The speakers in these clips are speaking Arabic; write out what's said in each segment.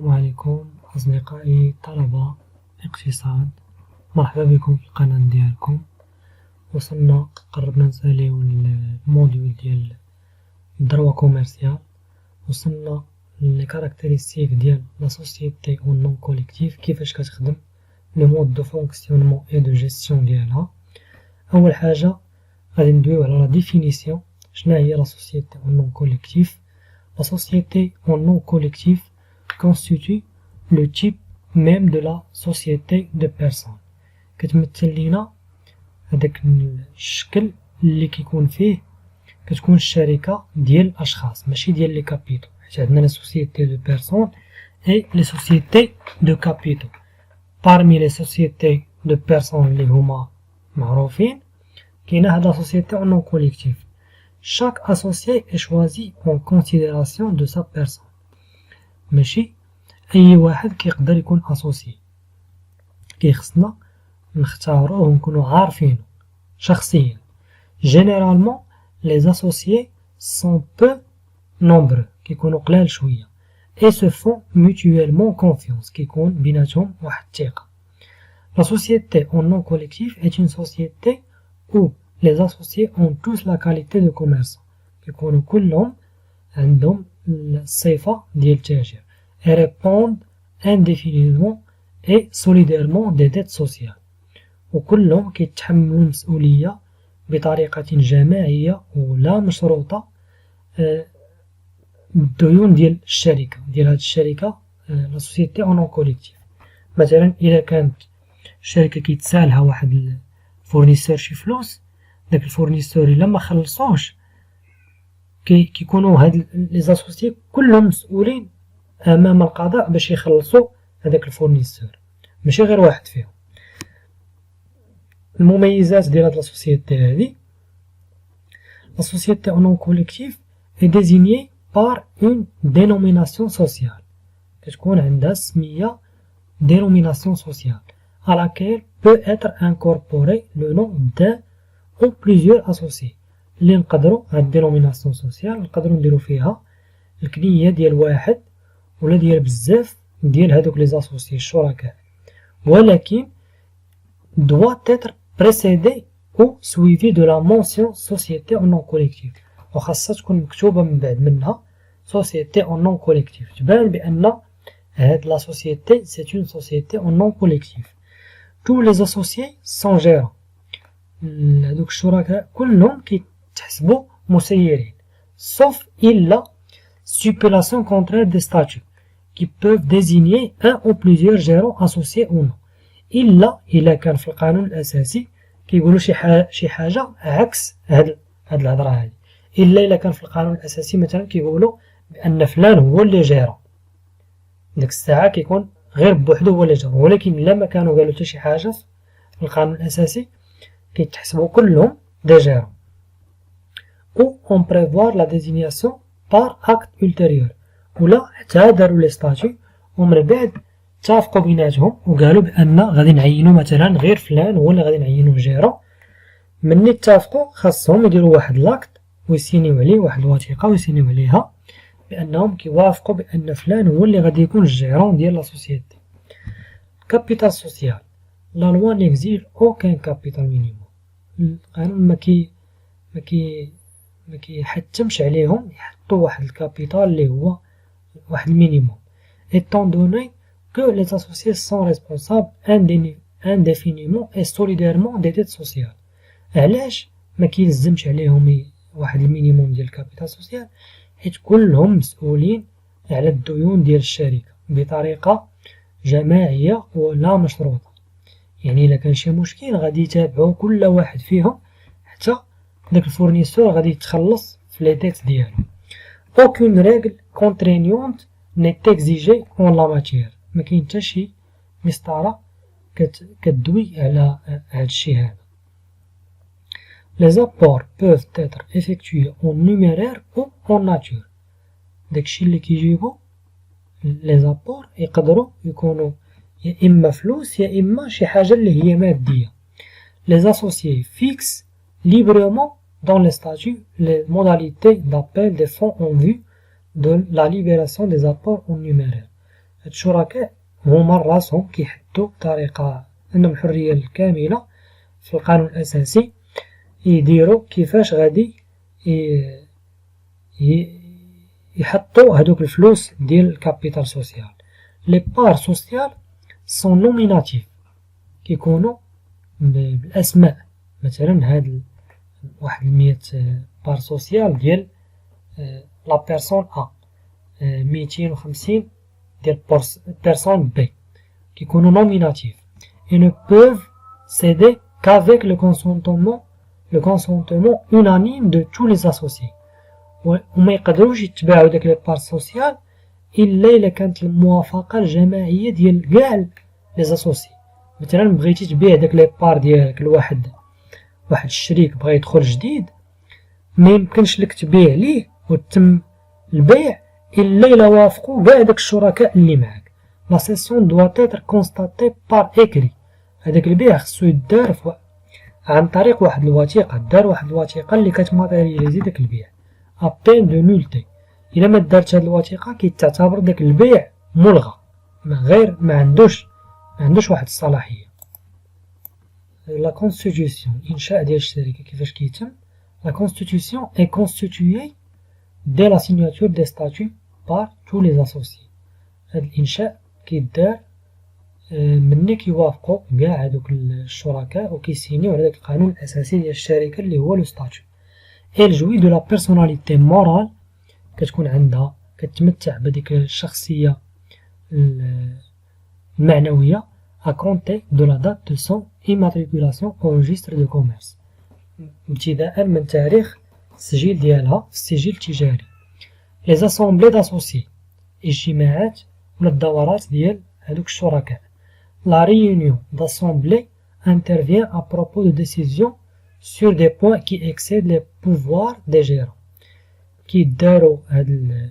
السلام عليكم أصدقائي طلبة اقتصاد، مرحبا بكم في القناة ديالكم. وصلنا قربنا نساليو الموديول ديال الدروا كوميرسيال. وصلنا لي كاركتيرستيك ديال لا سوسيتي و نون كوليكتيف، كيفاش كتخدم لو مود دو فونكسيونمون اي دو جيستيون ديالها. اول حاجه غادي ندويو على لا ديفينيسيون. شنو هي لا سوسيتي و نون كوليكتيف؟ La société en non collectif constitue le type même de la société de personnes. كتمثل لينا هذاك الشكل اللي كيكون فيه كتكون الشركة ديال الأشخاص ماشي ديال لي كابيتو، حيت عندنا لا سوسيتي دو بيرسون اي لي سوسيتي دو كابيتو. parmi لي سوسيتي دو بيرسون اللي هما معروفين كاينه هاد لا سوسيتي en non collectif. Chaque associé est choisi en considération de sa personne. ماشي أي واحد كيقدر يكون أسوسي، كيخصنا نختاروه ونكونو عارفينو شخصيا. Généralement les associés sont peu nombreux، كيكونو قلال شوية، et se font mutuellement confiance، كيكون بيناتهم واحد الثقة. La société en non collectif est une société où les associés ont tous la qualité de commerçant، كيكونوا كلهم عندهم الصفة ديال التاجر، et répondent indéfiniment et solidairement des dettes sociales، وكلهم كيتحملوا المسؤولية بطريقة جماعية ولا مشروطة الديون ديال الشركة، ديال هاد الشركة لا سوسيتي اون نون كوليكتيف. مثلا إلا كانت الشركة كيتسالها واحد الفورنيسور شي فلوس، داك الفورنيسور الا ما خلصوش كيكونوا هاد لي زاسوسيي كلهم مسؤولين امام القضاء باش يخلصوا هذاك الفورنيسور، ماشي غير واحد فيهم. المميزات ديال هاد لا سوسيتي هادي، لا سوسيتي اون نون كوليكتيف اي ديزينيي بار اون دينوميناسيون سوسيال، كتكون عندها سميه دينوميناسيون سوسيال à laquelle peut être incorporé le nom d'un ou plusieurs associés. اللي نقدروا هاد الدينوميناسيون سوسيال نقدروا نديرو فيها الكنية ديال واحد ولا ديال بزاف ديال هادوك لي زاسوسيي الشركاء، ولكن doit être précédé ou suivi de la mention société en non collectif، وخاصها تكون مكتوبة من بعد منها société en non collectif، تبان بأن هاد لا société c'est une société en non collectif. Tous les associés sont gérants، هادوك الشركاء كلهم كيتحسبوا مسيرين، sauf إلا stipulation contraire des statuts qui peuvent désigner un ou plusieurs gérants associés ou non. إلا كان في القانون الأساسي كيقولوا شي حاجة عكس هاد الهضرة هادي، إلا كان في القانون الأساسي مثلا كيقولوا بأن فلان هو اللي جيران، ديك الساعة كيكون غير بوحدو هو اللي جيران. ولكن إلا ما كانوا قالوا حتى شي حاجة في القانون الأساسي كيتحسبوا كلهم دي جيران. ou on prévoit la désignation par acte ultérieur، ولا حتى داروا لي ستاتيو ومن بعد اتفقوا بيناتهم وقالوا بأن غادي نعينوا مثلا غير فلان هو اللي غادي نعينوه جيران. مني اتفقوا خاصهم يديروا واحد لاكت ويسينيو عليه، واحد الوثيقة ويسينيو عليها بأنهم كيوافقوا بأن فلان هو اللي غادي يكون الجيران ديال لا سوسيتي. كابيتال سوسيال، لا لوا نيكزيج اوكان كابيتال مينيموم، القانون ما كيحتمش عليهم يحطوا واحد الكابيتال اللي هو واحد المينيموم، étant donné que les associés sont responsables indéfiniment et solidairement des dettes sociales. علاش ما كيلزمش عليهم واحد المينيموم ديال الكابيتال سوسيال؟ حيت كلهم مسؤولين على الديون ديال الشركة بطريقة جماعية ولا مشروطة. يعني إلا كان شي مشكل غادي يتابعوا كل واحد فيهم حتى داك الفورنيسور غادي يتخلص في لي ديت ديالو. aucune règle contraignante n'est exigée en la matière، ما كاين حتى شي مسطرة كتدوي على هاد الشي هذا. les apports peuvent être effectués en numéraire ou en nature، داكشي اللي كيجيبو les apports يقدروا يكونوا يا إما فلوس يا إما شي حاجة اللي هي مادية. les associés fixent librement dans les statuts les modalités d'appel des fonds en vue de la libération des apports en numéraire. هاد الشركاء هما راسهم كيحددو بطريقة عندهم الحرية الكاملة في القانون الأساسي يديرو كيفاش غادي يحطو هادوك الفلوس ديال الكابيتال سوسيال. لي بار سوسيال سون نوميناتيف كيكونو بالأسماء، مثلا هاد واحد 100 بار سوسيال ديال لا بيرسون أ، 250 ديال بيرسون بي كيكونو نوميناتيف et ne peuvent céder qu'avec le consentement unanime de tous les associés. وما يقدروش يتباعوا داك لي بار سوسيال الا كانت الموافقه الجماعيه ديال كاع لي اسوسي. مثلا بغيتي تبيع داك لي بار ديالك لواحد الشريك بغا يدخل جديد، ما يمكنش لك تبيع ليه وتم البيع الا وافقوا كاع داك الشركاء اللي معاك. لا سيسيون دوا تيتر كونستاتي بار ايكري، هذاك البيع خصو يدار عن طريق واحد الوثيقه، دار واحد الوثيقه اللي كتماتيرياليزي داك البيع ابين دو نولتي. الا ما دارتش هاد الوثيقه كيتعتبر داك البيع ملغى، ما عندوش واحد الصلاحيه. لا كونستيتيوسيون، انشاء ديال الشركه كيفاش كيتم. لا كونستيتيوسيون اي كونستيتويي دي لا سيغناتور دي ستاتيو بار تو لي اسوسيي. هاد الانشاء كيدار مني كيوافقوا كاع هادوك الشركاء وكيسينيو على داك القانون الاساسي ديال الشركه اللي هو لو ستاتيو. elle jouit de la personnalité morale، كتكون عندها كتمتع بديك الشخصية المعنوية à compter de la date de son immatriculation au registre de commerce، ابتداء من تاريخ السجل ديالها في السجل التجاري. les assemblées d'associés، اجتماعات ولا الدورات ديال هادوك الشركاء. la réunion d'assemblée intervient à propos de décisions sur des points qui excèdent les pouvoirs des gérants. كيداروا هاد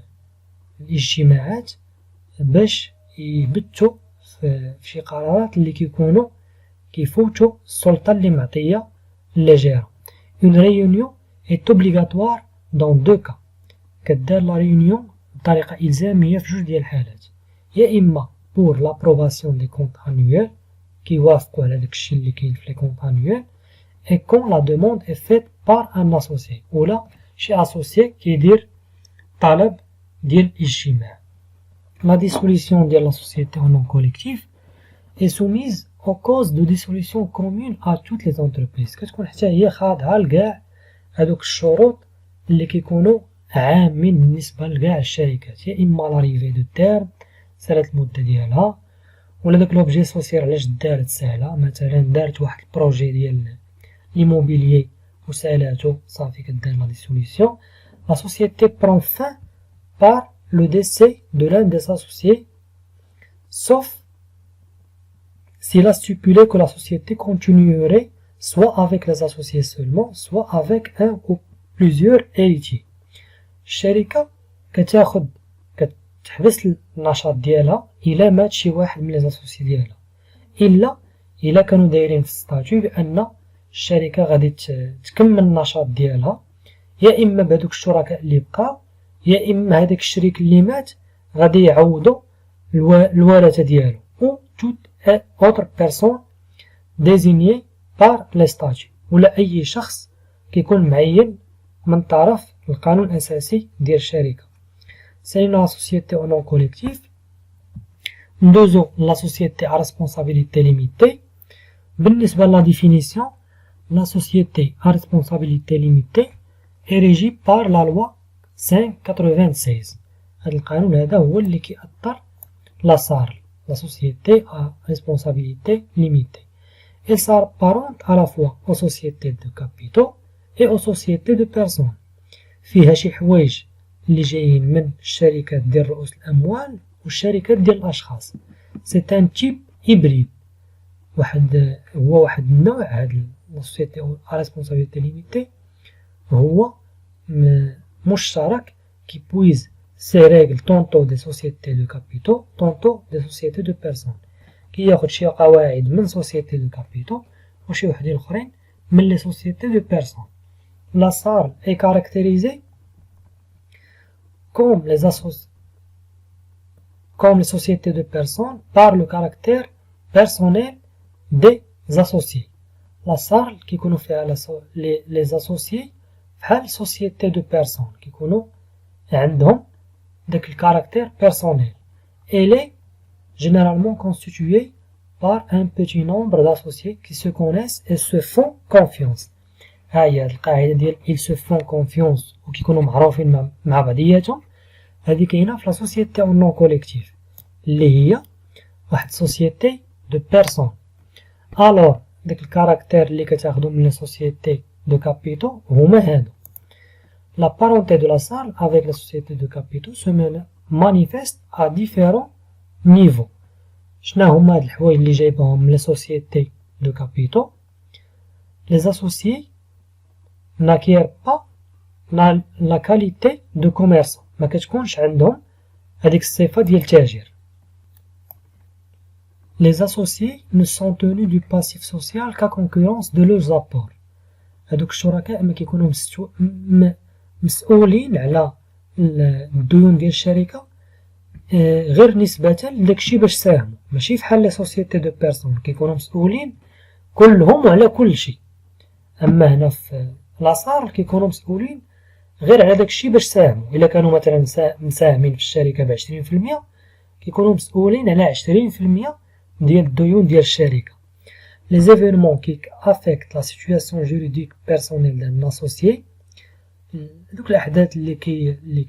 الاجتماعات باش يبتوا في شي قرارات اللي كيكونوا كيفوتوا السلطة اللي معطية لي جيرون. Une réunion est obligatoire dans deux cas، كدار لا ريونيون بطريقة إلزامية في جوج ديال الحالات، يا إما pour l'approbation des comptes annuels كيوافقوا على داكشي اللي كاين في لي كونت annuels et quand la demande est faite par un associé، ولا شي associé كيدير طلب ديال الاجتماع. La dissolution de la société en nom collectif est soumise aux causes de dissolution commune à toutes les entreprises، كتكون حتى هي خاضعة لكاع هادوك الشروط اللي كيكونوا عامين بالنسبة لكاع الشركات، يا إما لاريفي دو تيرم سالات المدة ديالها، ولا داك لوبجي سوسيال علاش دارت ساهلة، مثلا دارت واحد البروجي ديال l'immobilier وسالاتو صافي كدير لا ديسوليسيون. La société prend fin par le décès de l'un des associés, sauf s'il a stipulé que la société continuerait soit avec les associés seulement, soit avec un ou plusieurs héritiers. الشركة كتحبس النشاط ديالها إلا مات شي واحد من لي اسوسي ديالها، إلا كانوا دايرين في الستاتيو بأن الشركة غادي تكمل النشاط ديالها، يا إما بهادوك الشركاء اللي بقاو، يا إما هداك الشريك اللي مات غادي يعوضو الورثة ديالو ou toute autre personne désignée par les statuts، ولا أي شخص كيكون معين من طرف القانون الأساسي ديال الشركة. C'est une société au nom collectif. ندوزو la société à responsabilité limitée. بالنسبة لا définition، la société à responsabilité limitée est régie par la loi 596. هذا القانون هذا هو اللي كيأثر لا SARL، la société à responsabilité limitée. Elle s'apparente à la fois aux sociétés de capitaux et aux sociétés de personnes. فيها شي حوايج اللي جايين من الشركات ديال رؤوس الأموال والشركات ديال الأشخاص. C'est un type hybride، هو واحد النوع. هاد la société à responsabilité limitée هو مشترك qui puise ses règles tantôt des sociétés de capitaux tantôt des sociétés de personnes، كياخد شي قواعد من sociétés de capitaux وشي وحدين اخرين من les sociétés de personnes. La SARL est caractérisée comme les associés comme les sociétés de personnes, par le caractère personnel des associés. La SARL qui كيكونوا فيها les associés بحال société de personnes كيكونوا عندهم داك le caractère personnel. Elle est généralement constituée par un petit nombre d'associés qui se connaissent et se font confiance. ها هي القاعدة ديال ils se font confiance وكيكونوا معروفين مع بعضياتهم. هذه كاينة في لا سوسيتي او نون كوليكتيف اللي هي واحد سوسيتي دو بيرسون. الوغ داك الكاركتير اللي كتاخدو من لي سوسيتي دو كابيتو هما هادو. La parenté de la salle avec la société de capitaux se manifeste à différents niveaux. شنا هما هاد الحوايج اللي جايبهم من لي سوسيتي دو كابيتو؟ Les associés n'acquièrent pas la qualité de commerçant. ما كتكونش عندهم هذيك الصفة ديال التاجر. Les associés ne sont tenus du passif social qu'à concurrence de leurs apports. هادوك الشركاء ما كيكونوا مسؤولين على الديون ديال الشركة غير نسبة لداكشي باش ساهموا، ماشي فحال لي سوسيتي دو بيرسون كيكونوا مسؤولين كلهم على كل شيء. اما هنا في لاصار كيكونوا مسؤولين غير على داكشي باش ساهموا. الا كانوا مثلا مساهمين في الشركة ب20% كيكونوا مسؤولين على 20% ديال الديون ديال الشركة. Les événements qui affectent la situation juridique personnelle d'un associé، دوك الأحداث اللي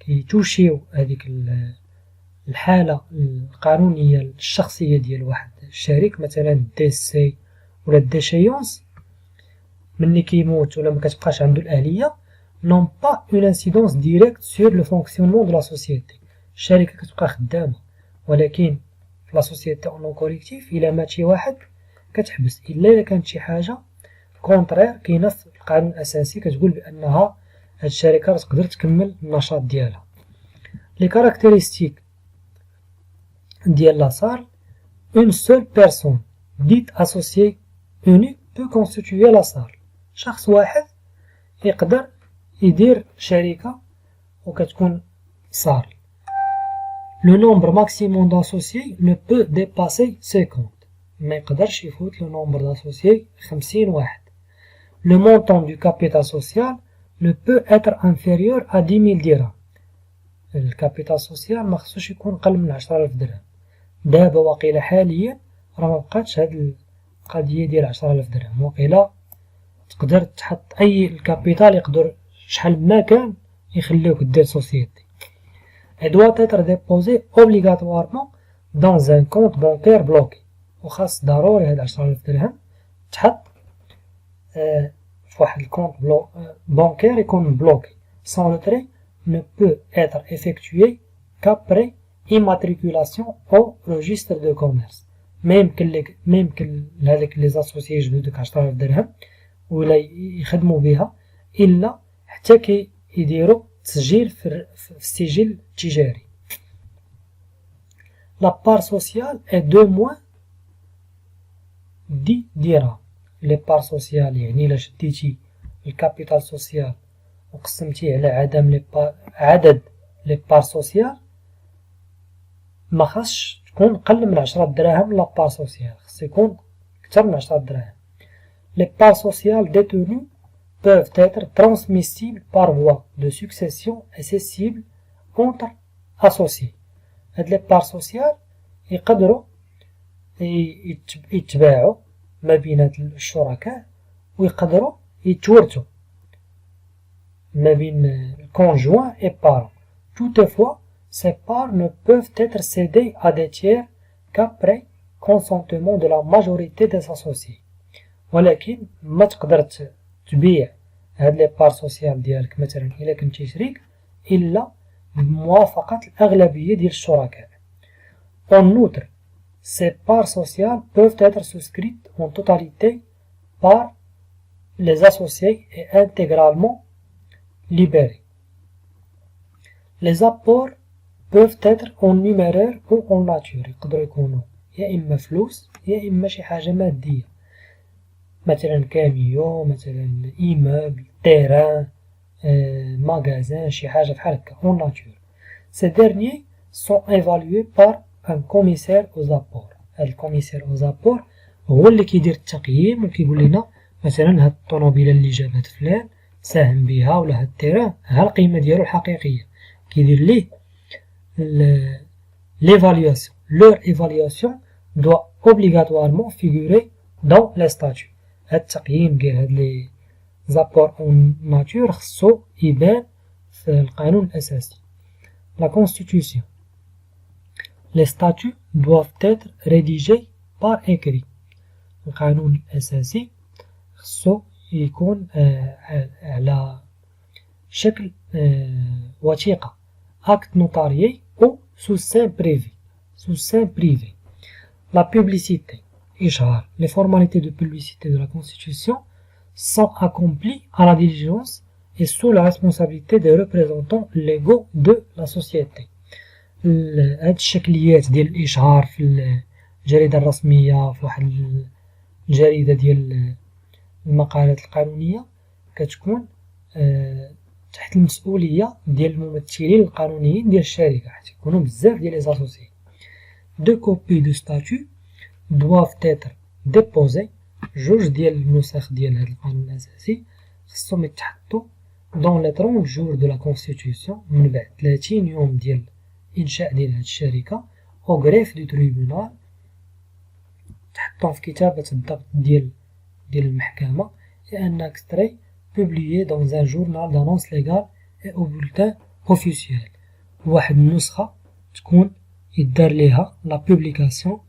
كيتوشيو هذيك الحالة القانونية الشخصية ديال واحد الشريك، مثلا الديسي ولا الديشيونس، ملي كيموت ولا مكتبقاش عنده الأهلية، n'ont pas une incidence directe sur le fonctionnement de la société. الشركة كتبقى خدامة، ولكن في لا سوسيتي اون كوليكتيف إلا مات شي واحد كتحبس، إلا كانت شي حاجة كونترير كاينة في القانون الأساسي كتقول بأنها هاد الشركة تقدر تكمل النشاط ديالها. لي كاركتيرستيك ديال لاصار، اون سول بيرسون ديت اسوسيي اونيك بو كونستيتوي لاصار. شخص واحد يقدر يدير شركة وكتكون صار. Le nombre maximum d'associés ne peut dépasser 50. ما يقدرش يفوت le nombre d'associés 50 واحد. Le montant du capital social ne peut être inférieur à 10 000 dirhams. الكابيتال سوسيال ما خصوش يكون قل من 10,000 درهم. دابا واقيلا حاليا راه ما بقاتش هاد القضيه ديال 10,000 درهم، واقيلا تقدر تحط اي الكابيتال يقدر شحال ما كان يخليوك دير سوسيتي. Elle doit être déposée obligatoirement dans un compte bancaire bloqué. وخاص ضروري هاد 10,000 درهم تحط في واحد الكونت بانكير يكون بلوكي. Sans retrait ne peut être effectué qu'après immatriculation au registre de commerce. ما يمكن لهذاك لي زاسوسيي يجبدو ديك 10,000 درهم ولا يخدموا بها الا حتى كيديروا تسجيل في السجل التجاري. La part sociale est 2 moins 10 dirhams. لي بار سوسيال يعني الا شديتي الكابيتال سوسيال وقسمتيه على عدد لي بار سوسيال ما خاصش تكون قل من 10 دراهم. لا بار سوسيال خاص يكون اكثر من 10 دراهم. لي بار سوسيال détenues peuvent être transmissibles par voie de succession et cessibles entre associés. هاد لي بار سوسيال يقدروا يتباعوا ما بين الشركاء ويقدروا يتورثوا ما بين الكونجوان et parents. Toutefois, ces parts ne peuvent être cédées à des tiers qu'après consentement de la majorité des associés. ولكن ما تقدر تبيع هاد لي بار سوسيال ديالك مثلا الا كنتي شريك الا بموافقة الأغلبية ديال الشركاء. En outre, ces parts sociales peuvent être souscrites en totalité par les associés et intégralement libérés. Les apports peuvent être en numéraire ou en nature. يقدروا يكونوا يا إما فلوس يا إما شي حاجة مادية، مثلا كاميو، مثلا إيمابل، تيران، ماغازان، شي حاجة بحال هكا en nature. Ces derniers sont évalués par un commissaire aux apports. هذا الكوميسير aux apports هو اللي كيدير التقييم وكيقول لنا مثلا هاد الطوموبيله اللي جابت فلان ساهم بها ولا هاد التيران ها القيمه ديالو الحقيقيه كيدير ليه l'évaluation. Leur évaluation doit obligatoirement figurer dans les statuts. هاد التقييم ديال هاد لي زابور اون ناتور خصو يبان في القانون الأساسي. La Constitution. Les statuts doivent être rédigés par écrit. القانون الأساسي خصو يكون على شكل وثيقة acte notarié ou sous seing privé. Sous seing privé. La publicité. إشهار. Les formalités de publicité de la Constitution sont accomplies à la diligence et sous la responsabilité des représentants légaux de la société. هاد الشكليات ديال الإشهار في الجريدة الرسمية في واحد الجريدة ديال المقالات القانونية كتكون تحت المسؤولية ديال الممثلين القانونيين ديال الشركة حيت يكونوا بزاف ديال لي زاسوسيي. Deux copies de statut doivent être déposées. جوج ديال النسخ ديال هاد القانون الأساسي خصهم يتحطوا dans les 30 jours de la Constitution من بعد 30 يوم ديال إنشاء ديال هاد الشركة au greffe du tribunal تحطهم في كتابة الضبط ديال المحكمة et un extrait publié dans un journal d'annonce légale et au bulletin officiel. واحد النسخة تكون يدار ليها لا بوبليكاسيون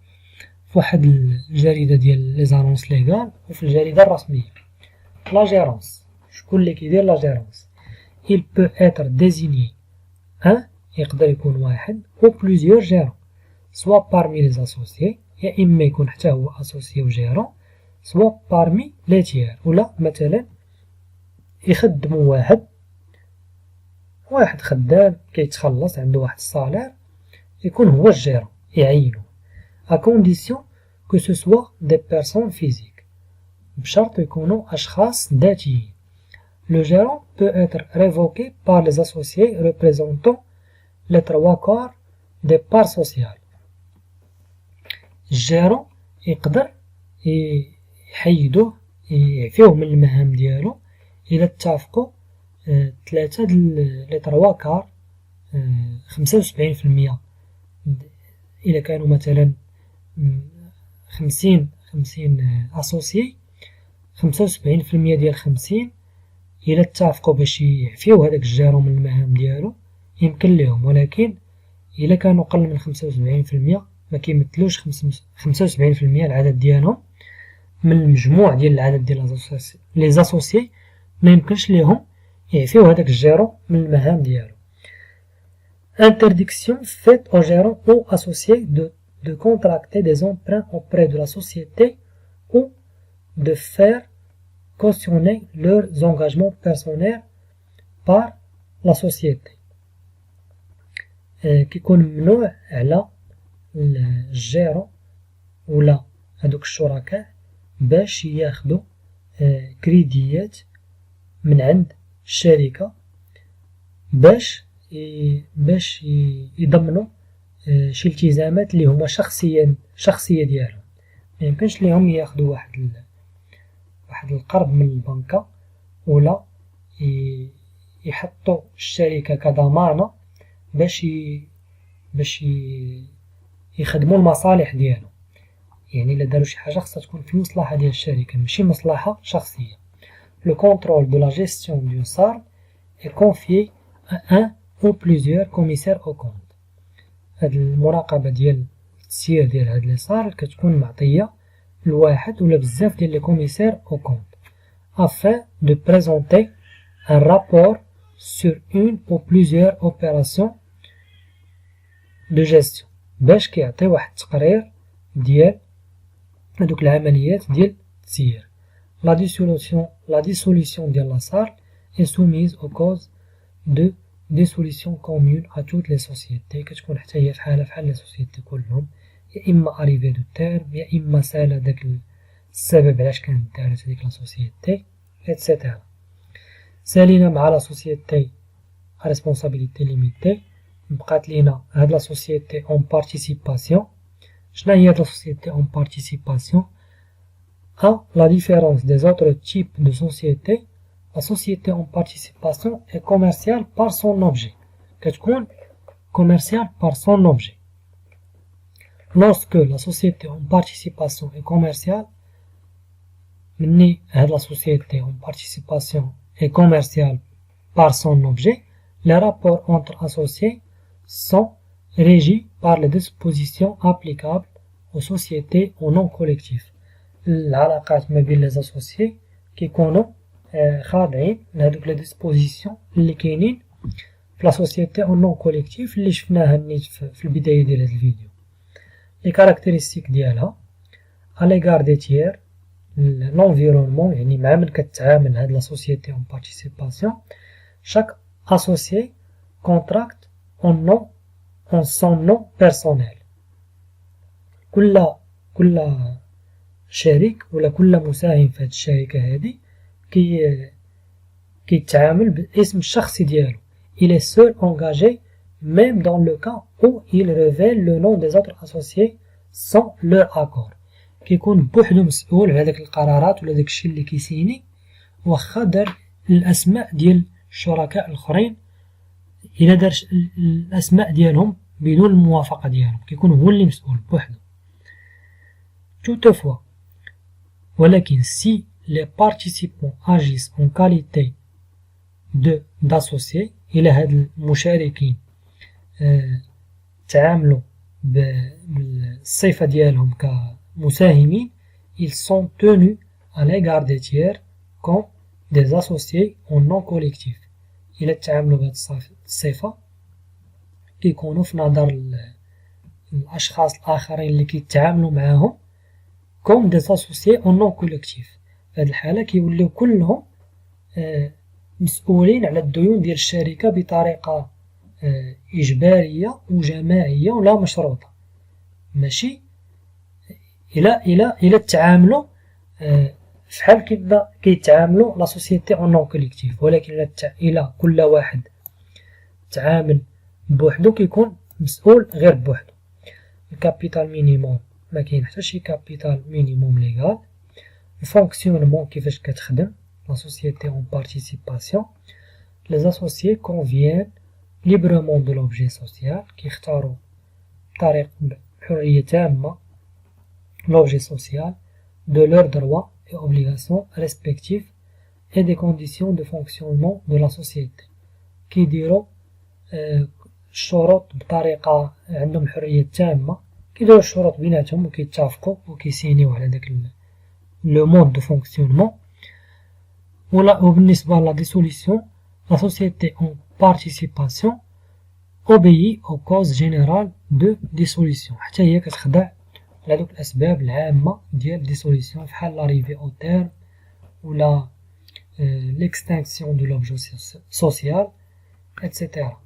في واحد الجريدة ديال لي زانونس ليغال وفي الجريدة الرسمية. لا جيرونس. شكون اللي كيدير لا جيرونس؟ il peut être désigné un يقدر يكون واحد ou plusieurs gérants soit parmi les associés يا إما يكون حتى هو associé و gérant soit parmi les tiers ولا مثلا يخدموا واحد خدام كيتخلص عنده واحد الصالير يكون هو الجيران يعينو à condition que ce soit des personnes physiques بشرط يكونوا أشخاص ذاتيين. Le gérant peut être révoqué par les associés représentant les 3/4 des parts sociales. الجيران يقدر يحيدوه يعفيوه من المهام ديالو إلا اتفقوا 3 لي 3/4 75%. إلا كانوا مثلا 50 أسوسيي 75% ديال 50 إلا اتفقوا باش يعفيو هداك الجيرون من المهام ديالو يمكن ليهم، ولكن إلا كانوا قل من 75% ما كيمثلوش 75% العدد ديالهم من المجموع ديال العدد ديال لي زاسوسيي ما يمكنش ليهم يعفيو هداك الجيرون من المهام ديالو. Interdiction faite aux gérants ou associés de contracter des emprunts auprès de la société ou de faire cautionner leurs engagements personnels par la société. كيكون ممنوع على الجيرون ولا هادوك الشركاء باش ياخدو كريديات من عند الشركة باش يضمنوا شي التزامات اللي هما شخصية ديالهم. ما يمكنش ليهم ياخدوا واحد القرض من البنكة ولا يحطوا الشركة كضمانة باش يخدموا المصالح ديالهم. يعني إلا داروا شي حاجة خصها تكون في مصلحة ديال الشركة ماشي مصلحة شخصية. Le contrôle de la gestion d'une SARL est confié à un ou plusieurs commissaires aux comptes. هاد المراقبة ديال التسيير ديال هاد لي صار كتكون معطية لواحد ولا بزاف ديال لي كوميسير او كونت afin de présenter un rapport sur une ou plusieurs opérations de gestion باش كيعطي واحد التقرير ديال هادوك العمليات ديال التسيير. La dissolution ديال لا صار est soumise aux causes de dissolution commune à toutes les sociétés. كتكون حتى هي فحال لي سوسيتي كلهم، يا اما اريفي دو تيرم يا اما سالا داك السبب علاش كانت دارت هاديك لا سوسيتي اتسيتيرا. سالينا مع لا سوسيتي ا ريسبونسابيلتي ليميتي. بقات لينا هاد لا سوسيتي اون بارتيسيباسيون. شنا هي هاد لا سوسيتي اون بارتيسيباسيون؟ la différence des autres types de sociétés, la société en participation est commerciale par son objet. كتكون commerciale par son objet. Lorsque la société en participation est commerciale, مني هاد la société en participation est commerciale par son objet, les rapports entre associés sont régis par les dispositions applicables aux sociétés au nom collectif. العلاقات ما بين les associés كيكونوا خاضعين لهادوك لي ديسبوزيسيون اللي كاينين في لا سوسيتي او نون كوليكتيف اللي شفناها نيت في البدايه ديال هذا الفيديو. لي كاركتيرستيك ديالها اليغار دي تيير لونفيرونمون، يعني مع من كتعامل هاد لا سوسيتي اون بارتيسيباسيون chaque associé contracte en son nom personnel. كل شريك ولا كل مساهم في هاد الشركة هادي كيتعامل باسم الشخصي ديالو. Il est seul engagé même dans le cas où il révèle le nom des autres associés sans leur accord. كيكون بوحدو مسؤول على داك القرارات ولا داك الشيء اللي كيسيني واخا دار الاسماء ديال الشركاء الاخرين، الا دار الاسماء ديالهم بدون الموافقه ديالهم كيكون هو اللي مسؤول بوحدو. toutefois ولكن si les participants agissent en qualité d'associés، الى هاد المشاركين تعاملوا بالصفه ديالهم كمساهمين، ils sont tenus à l'égard des tiers comme des associés en non collectif. إلا تعاملوا بهاد الصفة كيكونوا في نظر الأشخاص الآخرين اللي كيتعاملوا معاهم comme des associés en non collectif. في هاد الحالة كيوليو كلهم مسؤولين على الديون ديال الشركة بطريقة إجبارية وجماعية ولا مشروطة، ماشي إلا تعاملوا فحال كيما كيتعاملوا لا سوسيتي اون نون كوليكتيف. ولكن إلا كل واحد تعامل بوحدو كيكون مسؤول غير بوحدو. الكابيتال مينيموم ما كاين حتى شي كابيتال مينيموم ليغال. الفونكسيونمون كيفاش كتخدم لا سوسيتي اون بارتيسيباسيون. لي اسوسيي كونفيان ليبرمون دو لوبجي سوسيال، كيختاروا بطريقة بحرية تامة l'objet social, de leurs droits et obligations respectifs et des conditions de fonctionnement de la société. كيديروا الشروط بطريقة عندهم حرية تامة، كيديروا الشروط بيناتهم وكيتفقوا وكيسينيو على داك لو مود دو فونكسيونمون. وبالنسبة لا ديسوليسيون، la société en participation obéit aux causes générales de dissolution. حتى هي كتخضع لهادوك الأسباب العامة ديال ديسوليسيون فحال لاريفي أو تيرم ولا ليكستانكسيون دو لوبجي سوسيال اتسيتيرا.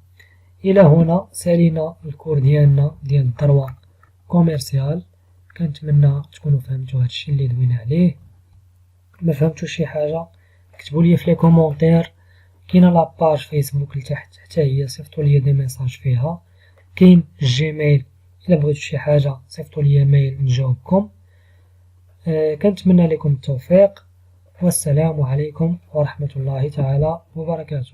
إلى هنا سالينا الكور ديالنا ديال الدروا كوميرسيال. كنتمنى تكونوا فهمتوا هادشي اللي دوينا عليه. ما فهمتوا شي حاجة كتبوا لي في لي كومونتير. كاينه لاباج فيسبوك لتحت حتى هي صيفطوا لي دي ميساج فيها. كاين الجيميل إلا بغيتو شي حاجة صيفطوا لي ميل نجاوبكم. كنتمنى لكم التوفيق والسلام عليكم ورحمة الله تعالى وبركاته.